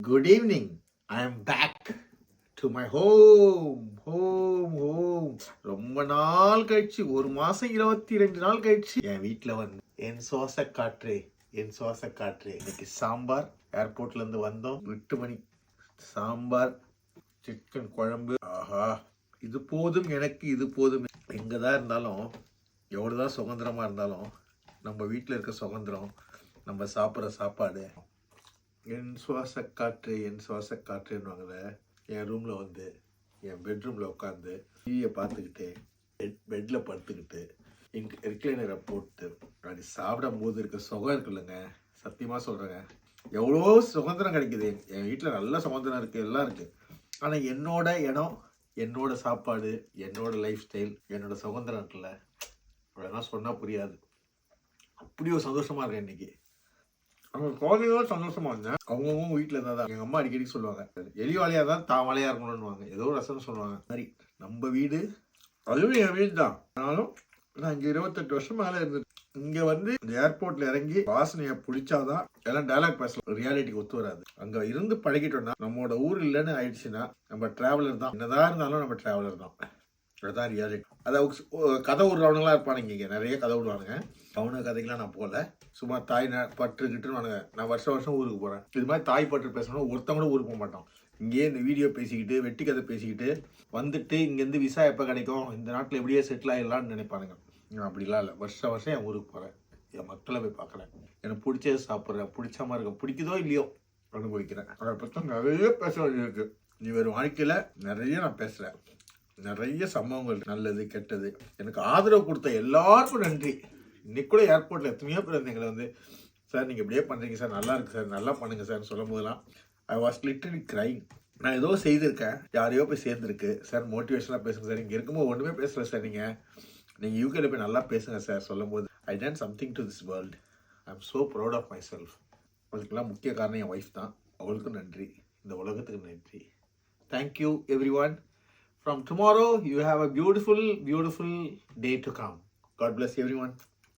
Good evening. I am back to my home. ரொம்ப நாள் கழிச்சு, ஒரு மாசம் 22 நாள் கழிச்சு என் வீட்டில் வந்து என் சுவாச காற்றே இன்னைக்கு சாம்பார். ஏர்போர்ட்ல இருந்து வந்தோம் 8 மணி. சாம்பார், சிக்கன் குழம்பு. ஆஹா, இது போதும் எனக்கு, இது போதும். எங்கதான் இருந்தாலும், எவ்வளவுதான் சுதந்திரமா இருந்தாலும், நம்ம வீட்டில் இருக்க சுதந்திரம், நம்ம சாப்பிட்ற சாப்பாடு. என் சுவாச காற்றுன்னுவாங்கல்ல. என் ரூமில் வந்து என் பெட்ரூமில் உட்காந்து டிவியை பார்த்துக்கிட்டு பெட்டில் படுத்துக்கிட்டு ரிக்ளைனரை போட்டு அப்படி சாப்பிடும் போது இருக்க சுகம் இருக்குல்லங்க. சத்தியமாக சொல்கிறேங்க, எவ்வளோ சுதந்திரம் கிடைக்குது. என் வீட்டில் நல்ல சுதந்திரம் இருக்குது, எல்லாம் இருக்குது. ஆனால் என்னோட இடம், என்னோட சாப்பாடு, என்னோட லைஃப் ஸ்டைல், என்னோட சுதந்திரம் இருக்குல்ல, அதெல்லாம் சொன்னால் புரியாது. அப்படி ஒரு சந்தோஷமாக இருக்கேன் இன்னைக்கு. அவங்க குழந்தைங்களோட சந்தோஷமா இருந்தேன். அவங்கவுங்க வீட்டில் இருந்தால் தான். எங்கள் அம்மா அடிக்கடி சொல்லுவாங்க, எலி வாழையாக தான் தான் வாழையாக இருக்கணும்னுவாங்க. ஏதோ ரசம்னு சொல்லுவாங்க. மாதிரி நம்ம வீடு, அதுவும் என் வீடு தான். ஆனாலும் நான் இங்கே 28 வருஷம் மேலே இருந்தது. இங்கே வந்து இந்த ஏர்போர்ட்ல இறங்கி வாசனையை பிடிச்சாதான் எல்லாம் டைலாக் பேசலாம். ரியாலிட்டிக்கு ஒத்து வராது. அங்கே இருந்து பழகிட்டோம்னா, நம்மளோட ஊர் இல்லைன்னு ஆயிடுச்சுன்னா நம்ம டிராவலர் தான். என்னதான் இருந்தாலும் நம்ம டிராவலர் தான். அதுதான் ரியாலிட்டி. அதாவது கதை விடுறவனுங்களாம் இருப்பானுங்க. இங்கே நிறைய கதை விடுவானுங்க. அவனுக்கு கதைக்கெல்லாம் நான் போகல. சும்மா தாய் பற்றுக்கிட்டுன்னு நான் வருஷம் ஊருக்கு போகிறேன். இது மாதிரி தாய் பற்று பேசணும், ஒருத்தவங்க கூட ஊருக்கு போக மாட்டோம். இங்கேயே இந்த வீடியோ பேசிக்கிட்டு, வெட்டி கதை பேசிக்கிட்டு வந்துட்டு இங்கேருந்து விசா எப்போ கிடைக்கும், இந்த நாட்டில் எப்படியே செட்டில் ஆகிடலான்னு நினைப்பானுங்க. நான் அப்படிலாம் இல்லை. வருஷம் என் ஊருக்கு போகிறேன். என் மக்களை போய் பார்க்குறேன். எனக்கு பிடிச்சது சாப்பிட்றேன். பிடிச்ச மாதிரி இருக்கும். பிடிக்குதோ இல்லையோ அனுபவிக்கிறேன். அதை பற்றி நிறைய பேச வேண்டியிருக்கு. இவர் வாழ்க்கையில் நிறைய நான் பேசுகிறேன். நிறைய சம்பவங்கள், நல்லது கெட்டது. எனக்கு ஆதரவு கொடுத்த எல்லாருக்கும் நன்றி. இன்னைக்கு கூட ஏர்போர்ட்டில் எத்தனையோ பேர் வந்து எங்களை வந்து, சார் நீங்கள் இப்படியே பண்ணுறீங்க சார், நல்லா இருக்குது சார், நல்லா பண்ணுங்கள் சார் சொல்லும் போதெல்லாம் ஐ வாஸ் லிட்டரலி கிரைங். நான் ஏதோ செய்திருக்கேன், யாரையோ போய் சேர்ந்துருக்கு சார், மோட்டிவேஷனாக பேசுங்க சார். இங்கே இருக்கும்போது ஒன்றுமே பேசல சார். நீங்கள் யூகேல போய் நல்லா பேசுங்க சார் சொல்லும் போது I done something to this world. I am so proud of myself. அதுக்கெல்லாம் முக்கிய காரணம் என் ஒய்ஃப் தான். அவளுக்கும் நன்றி, இந்த உலகத்துக்கு நன்றி. Thank you every one. From tomorrow, you have a beautiful day to come. God bless everyone.